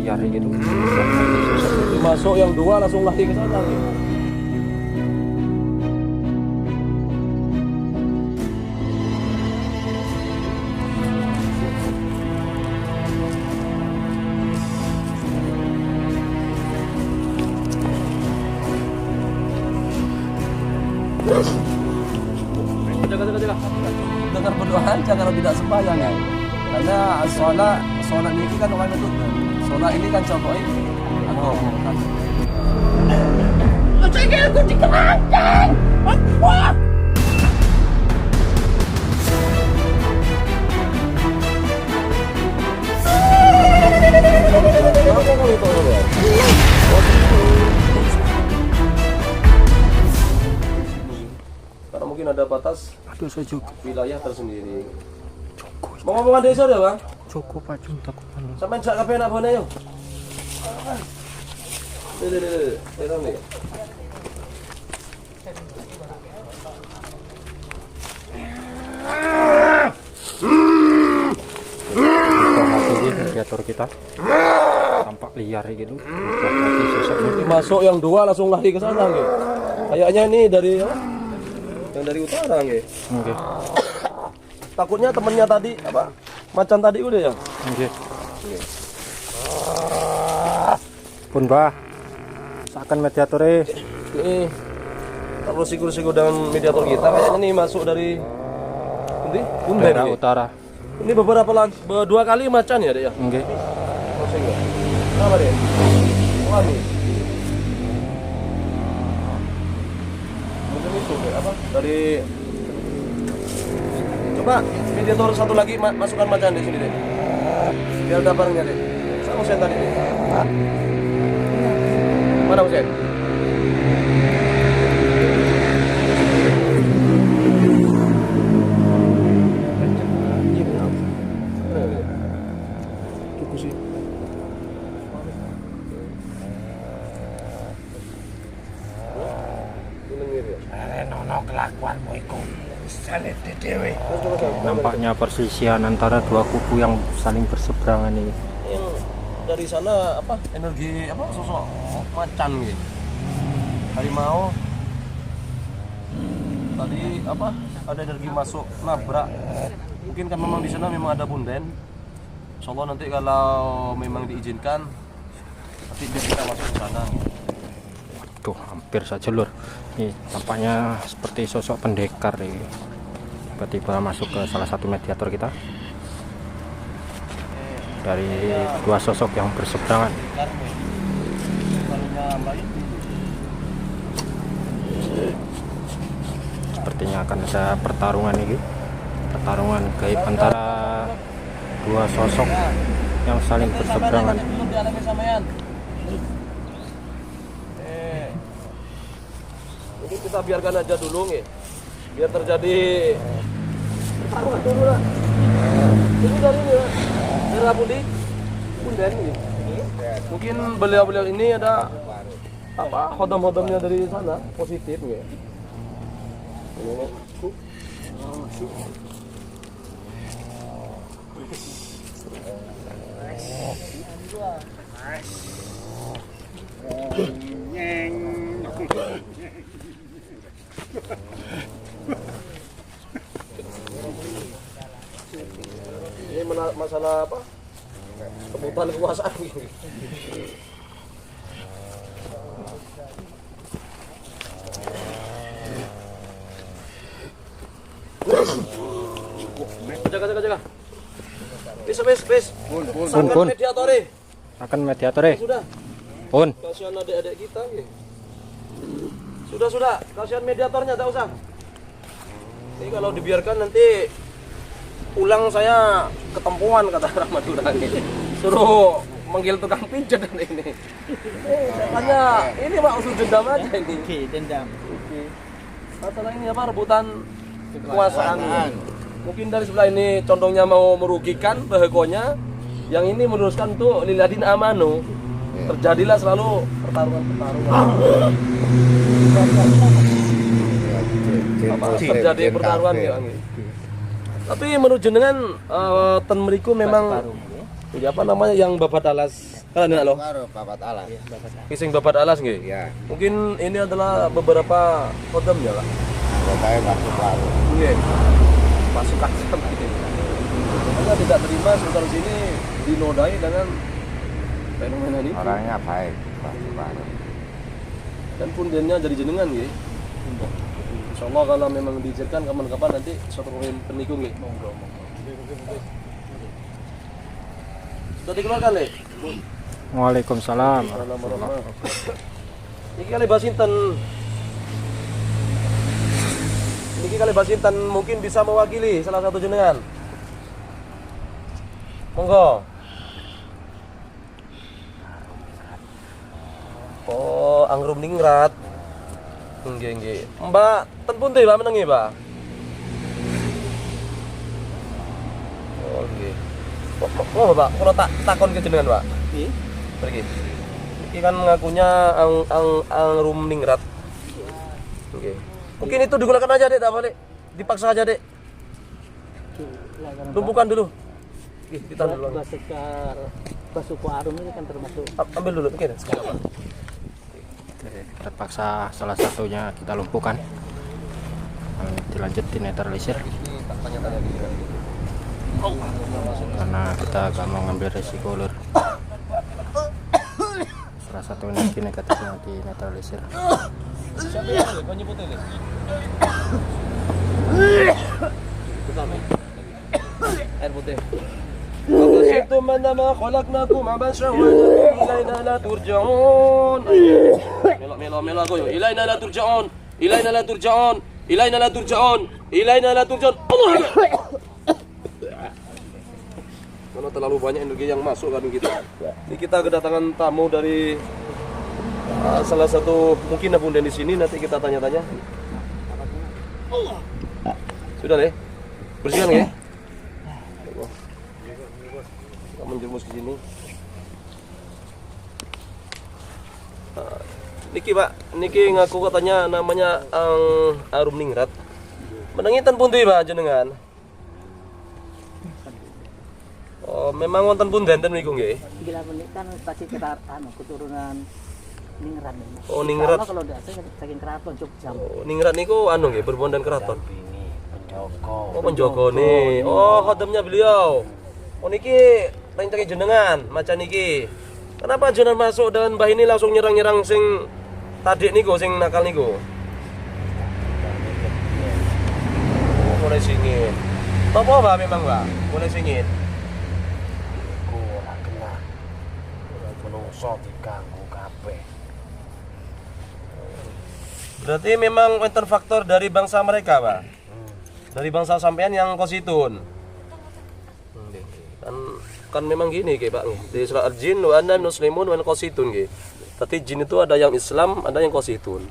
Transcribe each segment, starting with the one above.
liar gitu. Masuk yang dua langsung lari ke sana gitu. Jaga. Dengar berdoa aja kalau tidak sembahyang ya. Karena sholat ini kan orang itu. Sholat ini kan contohnya agama kan. Cengkelku dikerangkeng. Wah. Karena mungkin ada batas wilayah tersendiri. Mau ngomongan desa ya bang? Cukup Pak, cuma takut malu. Sampai jak kafe nak bone yo. Deh, nih. Mediator kita tampak liar gitu. Masuk yang dua langsung lari ke sana gitu. Kayaknya ini dari yang dari utara gitu. Oke. Takutnya temennya tadi apa? Macan tadi udah ya? Oke. Pun bah, seakan mediatornya. Kalau sikur dengan mediator kita kayaknya nih masuk dari daerah utara. Ini dua kali macan ya dek ya? Oke. Kenapa dek? Lagi. Mungkin itu dek, apa? Dari coba mediator satu lagi masukkan macan di sini dek. Biar ada barangnya dek. Sama Husen tadi dek. Mana Husen? Nampaknya perselisihan antara dua kubu yang saling berseberangan ini. Yang dari sana apa energi apa sosok macan gitu. Harimau tadi apa ada energi masuk nabrak. Mungkin kan memang di sana memang ada punden. Insyaallah nanti kalau memang diizinkan nanti kita masuk ke sana. Tuh hampir saja lur. Ini tampaknya seperti sosok pendekar ini. Tiba-tiba masuk ke salah satu mediator kita. Dari dua sosok yang berseberangan. Sepertinya akan ada pertarungan ini. Pertarungan gaib antara dua sosok yang saling berseberangan. Ini kita biarkan aja dulu nih. Biar terjadi pertarungan dulu lah. Ini dari ini ya. Daerah punden nih. Mungkin beliau-beliau ini ada apa hodam-hodamnya dari sana positif nih. Ini masalah apa? Kebutuhan kekuasaan gitu. Jaga. Bis. Pun. Mediatore. Akan mediatore. Sudah. Pun. Kasihan adik-adik kita gitu. Sudah. Kasihan mediatornya, tak usah. Ini kalau dibiarkan nanti pulang saya ketempuan kata orang Madura ini. Suruh manggil tukang pijet ini. Katanya ini Pak usul dendam aja ini. Oke, dendam. Masalah ini apa rebutan kekuasaan. Mungkin dari sebelah ini condongnya mau merugikan bahagonya. Yang ini meneruskan tuh liladin amanu. Terjadilah selalu pertarungan. Terjadi pertarungan ya. Tapi menurut jenengan ten meriku memang ya apa namanya yang babat alas Kalian enak loh. Karo babat alas. Kising babat alas nggih. Iya. Mungkin ini adalah beberapa kodamnya, Pak. Anggotanya masuk baru. Nggih. Pasukan sampai ini. Karena tidak terima sultan sini dinodai dengan fenomena ini. Orangnya baik, masuk baru. Dan pundennya jadi jenengan nggih. Insyaallah kalau memang diizinkan kapan-kapan nanti suatu penikung nggih. Monggo. Sudah dikeluarkan, Le? Waalaikumsalam. Iki kali Basinten. Niki kali Basinten mungkin bisa mewakili salah satu jenengan. Monggo. Oh, Angrum Ningrat. Nggih, nggih. Mbak, ten pundi Mbak menengi, Pak? Oh, nggih. Oh, Pak, kalau tak takon ke jenengan, Pak. Nggih. Pergi. Iki kan ngakunya Angrum Ningrat. Oke. Mungkin itu digunakan aja, Dek, tak apa, Dek? Dipaksa aja, Dek. Tumpukan dulu. Ih, ditahan dulu. Basuku Arum ini kan termasuk. Ambil dulu, oke. Sekarang, Pak. Terpaksa salah satunya kita lumpuhkan. Dilanjut dinetralisir Tanya-tanya gitu. karena kita gak mau ngambil resiko, Lur. Salah satu energi negatifnya dinetralisir. Siapa yang kau nyebutin ini? Air putih. Waqasitum annama khalaqnakum abasan wa ilaina la turja'un. Melo aku yo. Ilaina la turja'un. Ilaina la turja'un. Ilaina la turja'un. Ilaina la turja'un. Allah. Karena terlalu banyak energi yang masuk kan kita. Ini kita kedatangan tamu dari salah satu mungkin abunda di sini, nanti kita tanya-tanya. Sudah deh, bersihkan ya. Kita menjerumus ke sini. Niki Pak, niki ngaku katanya namanya Arum Ningrat. Menengitan pundi Pak jenengan? Oh, memang wonten punden ten niku nggih. Gila menik kan pasti kita keturunan Ningrat. Oh, Ningrat. Kalau tidak saking keraton Jogja. Oh, Ningrat niku anu nggih berbondan keraton. Penjogo. Oh, penjogo nih. Oh, khodamnya beliau. Oh, niki rencana jenengan macan niki. Kenapa jenengan masuk dan mbah ini langsung nyerang-nyerang sing tadi niku sing nakal niku? Oh, mulai singin. Apa Mbak memang Mbak? Mulai singin. Iku ora kena. Ora menungso diganggu kabeh. Berarti memang wonten faktor dari bangsa mereka, Pak. Dari bangsa sampean yang kositun. Kan memang gini nggih, Pak. Di surah Al-Jin wa anna muslimun wa qasitun nggih. Tapi jin itu ada yang Islam, ada yang qasitun.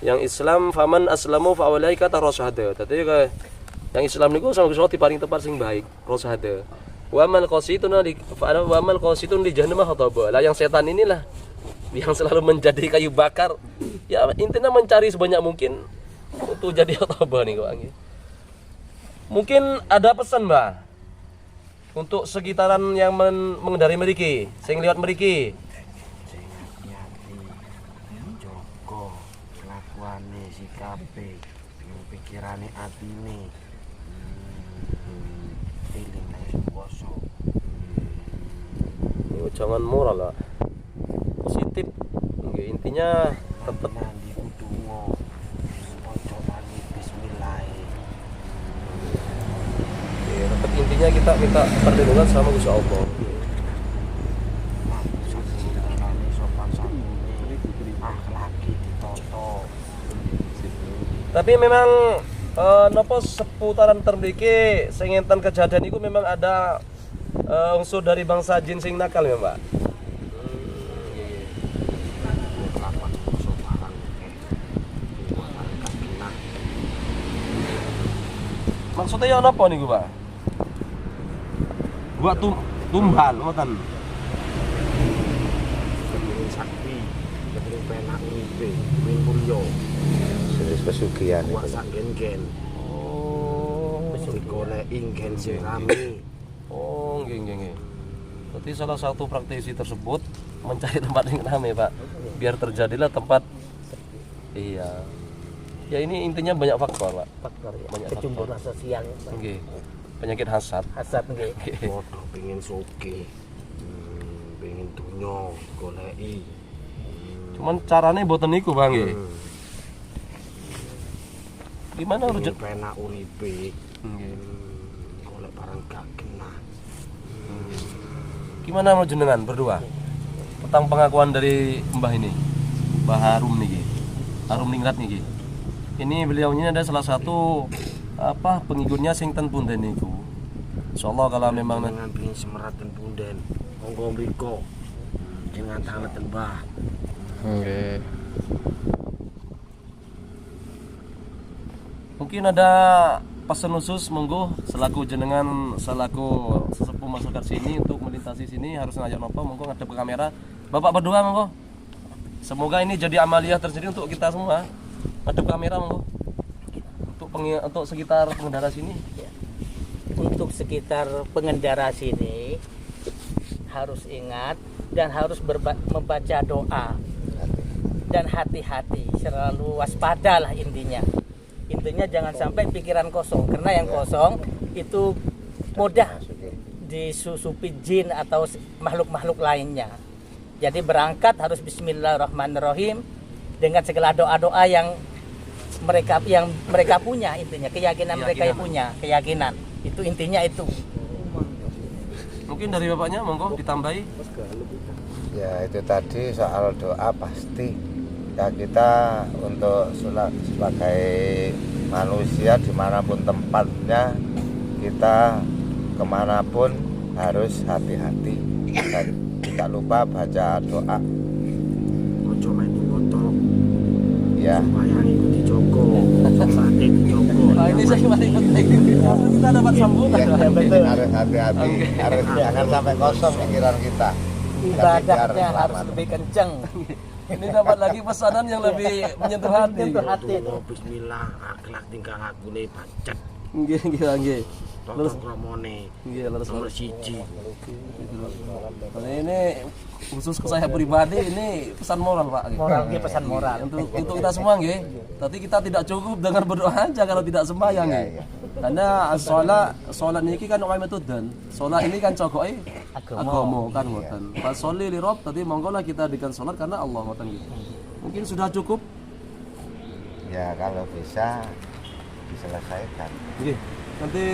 Yang Islam faman aslamu fa ulaika tarashada. Dadi yang Islam niku sama Gusti paling tepat sing baik, rashada. Wa mal qasitun wa mal qasitun di jahannam khataba. Lah yang setan inilah yang selalu menjadi kayu bakar. Ya intinya mencari sebanyak mungkin untuk jadi khataba nih kok. Mungkin ada pesan, Mbak, untuk sekitaran yang mengendari mriki, sing liwat mriki. Jogo kelakuane sikape, pikirane atine. Feeling kuoso. Jangan moral lah. Positif. Oke, intinya tetap Nanti kudungo. Ojo nani bismillah. tetap intinya kita minta perlindungan sama Gusti Allah. Sopan santune, akhlaki ditoto. Tapi memang nopo seputaran termriki sing enten kejadian itu memang ada unsur dari bangsa jin sing nakal ya, Mbak. Kelakuan sopan Maksudnya ya napa niku, Pak? Buat tumbal ngoten. Kemudian sakti, kemudian penak ngipe, mingkulyo. Jenis pesugihan itu. Kuasa gen-gen. Oh. Digolek ingen sing rame. Oh, nggih nggih nggih. Berarti salah satu praktisi tersebut mencari tempat yang ramai Pak, biar terjadilah tempat. Iya. Ya ini intinya banyak faktor Pak. Faktor ya. Banyak Kecumburuan sosial. Nggih. Penyakit hasad. Hasad nggih. Padha pengen soge. Pengen dunya goleki. Cuman caranya mboten niku Bang nggih. Gimana urut? Pengen penak uripe. Nggih. Golek barang gak kena. Gimana mau jenengan berdua? Tentang pengakuan dari Mbah ini. Mbah Harum niki. Harum Ningrat niki. Ini beliaunya ada salah satu pengikutnya sing ten punden niku. Insyaallah kalau memang dengan pengin semerat ten punden. Monggo mriko. Jangan tangan ten Mbah. Nggih. Mungkin ada pesan khusus monggo selaku jenengan selaku sesepuh masyarakat sini untuk melintasi sini harus ngajak nopo monggo ngadep ke kamera. Bapak berdua monggo. Semoga ini jadi amaliyah tersendiri untuk kita semua. Ngadep kamera monggo. Untuk sekitar pengendara sini. Untuk sekitar pengendara sini harus ingat dan harus membaca doa dan hati-hati, selalu waspadalah intinya. Intinya jangan sampai pikiran kosong, karena yang kosong itu mudah disusupi jin atau makhluk-makhluk lainnya. Jadi berangkat harus bismillahirrahmanirrahim dengan segala doa-doa yang mereka punya, intinya keyakinan mereka yang punya, keyakinan. Itu intinya itu. Mungkin dari bapaknya monggo ditambahi. Ya itu tadi soal doa pasti ya kita untuk sebagai manusia dimanapun tempatnya kita kemanapun harus hati-hati dan tidak lupa baca doa. Ojo main botol. Ya. Wayang ikuti Joko. Sate Joko. Nah, ini saya masih penting. Kita dapat sambungan. Ya, betul. Harus hati-hati, harus jangan sampai kosong pikiran kita. Ibadahnya harus lebih kenceng. Ini dapat lagi pesanan yang lebih menyentuh hati. Menyentuh hati itu. Bismillah, akhlak tingkah lakune pacet. Nggih, nggih. Tonton kromone. Nggih, leres Nomor 1. Nah, ini khusus ke saya pribadi ini pesan moral Pak. Moral ini pesan moral. Untuk kita semua nggih. Tapi kita tidak cukup dengan berdoa aja kalau tidak sembahyang nggih. Karena sholat niki kan orang metode. Sholat ini kan cokoke agama kan ngoten. Pas sholli li rabb tadi monggolah kita dengan sholat karena Allah ngoten gitu. Mungkin sudah cukup. Ya kalau bisa diselesaikan. Nggih. Nanti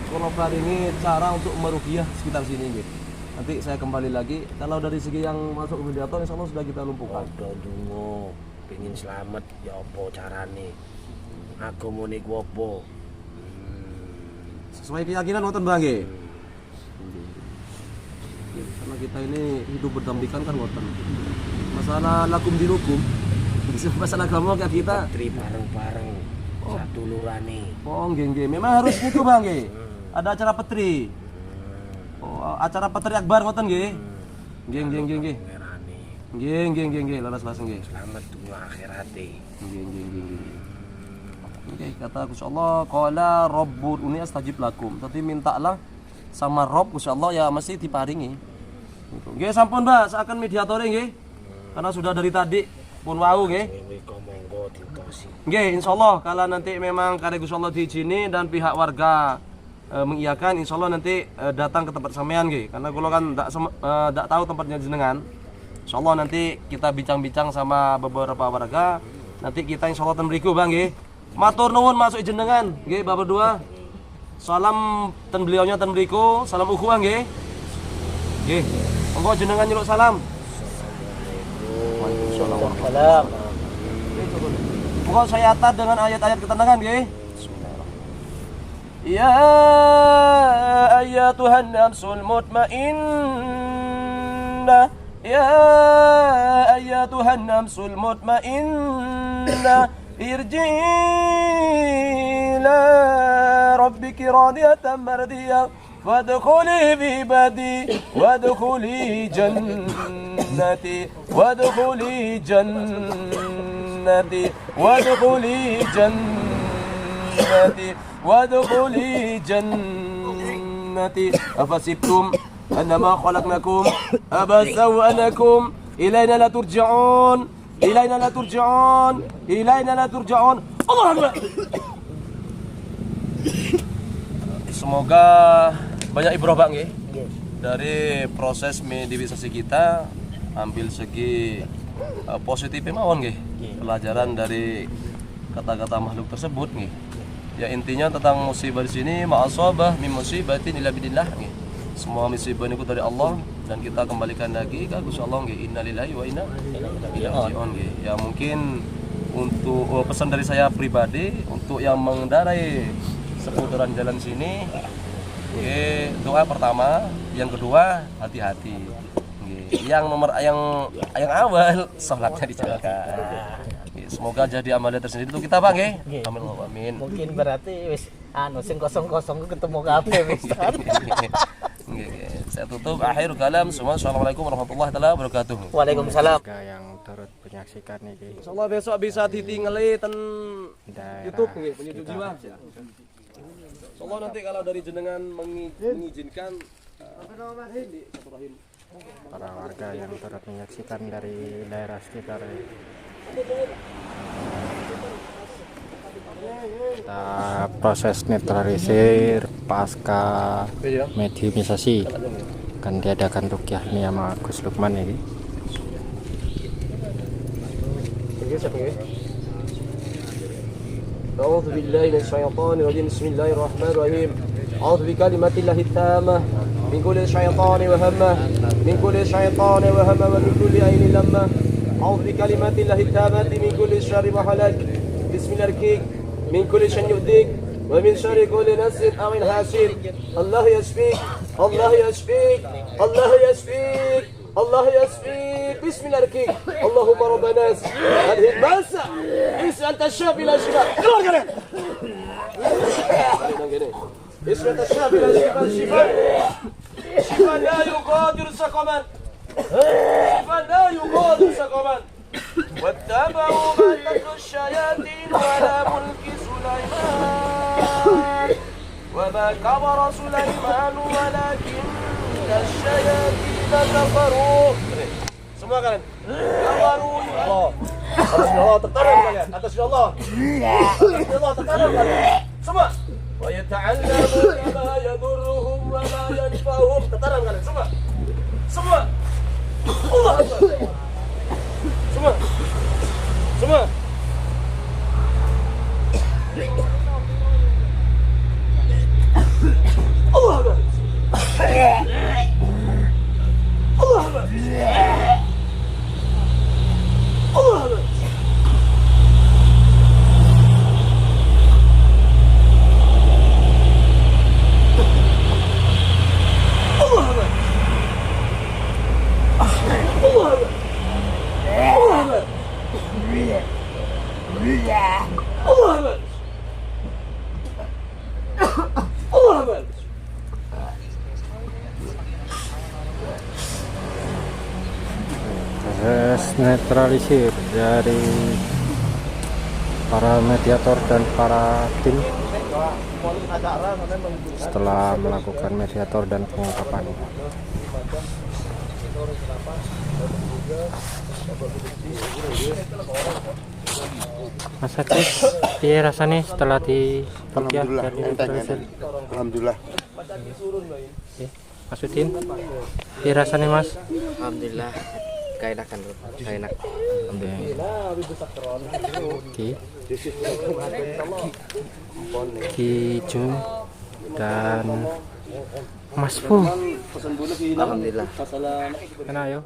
kalau kali ini cara untuk meruqyah sekitar sini nggih. Nanti saya kembali lagi. Kalau dari segi yang masuk ke mediator insyaallah sudah kita lumpuhkan. Padha donga, pengin selamat ya apa carane? Agama niku apa? Sesuai keyakinan ngoten Bang nggih. Karena kita ini hidup berdampingan kan ngoten. Masalah lakum dinukum, masalah agama kayak kita Tri bareng-bareng. Satu lurane. oh nggih. Memang harus gitu Bang nggih. Ada acara petri. Oh, acara petri akbar ngoten nggih. Nggih. Ngerane. Nggih, laras nggih. Selamat dunia akhirate. Nggih. Oke, kata insyaallah qala rabbul uni astajib lakum. Tapi mintalah sama Rob insyaallah ya mesti diparingi. Gitu. Nggih sampun Mbak, seakan mediatore nggih. Karena sudah dari tadi pun wau nggih. Mriko monggo ditosi. Nggih, insyaallah kalau nanti memang kare Gusti Allah diizini dan pihak warga mengiyakan insyaallah nanti datang ke tempat sampean nggih. Karena kula kan ndak tahu tempatnya jenengan. Insyaallah nanti kita bincang-bincang sama beberapa warga. Nanti kita insyaallah ten mriku Bang nggih. Matur nuwun masuk jenengan nggih Bapak berdua. Salam ten beliaunya ten mriku, salam ukhuwah nggih. Nggih. Monggo jenengan nyeluk salam. Salam. Monggo saya atat dengan ayat-ayat ketenangan nggih. Ya ayyatuhan nafsul mutmainnah. Ya ayyatuhan nafsul mutmainnah. Irji'i ila rabbiki radiyatan mardiyah. وادخلي في عبادي وادخلي جنتي وادخلي جنتي وادخلي جنتي وادخلي جنتي أفسبتم أنما خلقناكم عبثا وأنكم إلينا لا ترجعون إلينا لا ترجعون إلينا لا ترجعون. الله أكبر. Semoga banyak ibrah Bang ya dari proses mediasi kita, ambil segi positifnya mawon nggih. Pelajaran dari kata-kata makhluk tersebut nggih. Ya intinya tentang musibah di sini ma'asabah min musibatin illa bidillah nggih. Semua musibah itu dari Allah dan kita kembalikan lagi ke Gusti Allah nggih. Innalillahi wa inna ilaihi raji'un nggih. Ya mungkin untuk pesan dari saya pribadi untuk yang mengendarai seputaran jalan sini, doa pertama, yang kedua hati-hati. Yang nomor yang awal sholatnya dijaga. Semoga jadi amalan tersendiri untuk kita Bang ya. Amin. Mungkin berarti wis sing kosong-kosong ketemu kabeh wis. Saya tutup akhir kalam semua. Assalamualaikum warahmatullahi wabarakatuh. Waalaikumsalam. Yang turut menyaksikan ini Insyaallah besok bisa ditinggali ten daerah YouTube nggih penyejuk sekitar. jiwa. Insyaallah nanti kalau dari jenengan mengizinkan para warga yang turut menyaksikan dari daerah sekitar. Kita proses netralisir pasca mediumisasi akan diadakan rukyah ini sama Gus Lukman ini. أعوذ بالله من الشيطان الرجيم بسم الله الرحمن الرحيم أعوذ بكلمات الله التامة من كل شيطان وهمة من كل شيطان وهمة ومن كل عين لمة أعوذ بكلمات الله التامة من كل شر ما خلق بسم الله الرحيم من كل شيء يؤذيك ومن شر كل نفس أو حاسد الله يشفيك الله يشفيك الله يشفيك الله يشفيك بسم الله الرحيم اللهم رب الناس هذه البأس بسم أنت الشافي لا شفاء keluar kalian بسم أنت الشافي لا شفاء شفاء شفاء لا يغادر سقما شفاء لا يغادر سقما واتبعوا ما تتلو الشياطين على ملك سليمان وما كفر سليمان ولكن الشياطين كفروا. Semua kalian kafaru Allah. Atas Allah tertarung kalian. Atas Allah. Atas Allah tertarung kalian. Semua. Wa yata'allamuna ma yadurruhum wa la yanfa'uhum. Tertarung kalian semua. Semua. Allah Akbar. Semua. Semua. Allah Akbar. Allah Akbar. Allah Akbar. Allah Akbar. Allah Akbar. Allah Akbar. Allah Akbar. Allah Akbar. Proses netralisir dari para mediator dan para tim setelah melakukan mediator dan pengungkapan. Mas Haji, piye rasanya setelah di Alhamdulillah, enteng. Alhamdulillah. Mas Udin, piye rasanya Mas? Alhamdulillah, keenakan bro, enak. Ki Jun dan Mas Fu. Alhamdulillah. Kena ayo.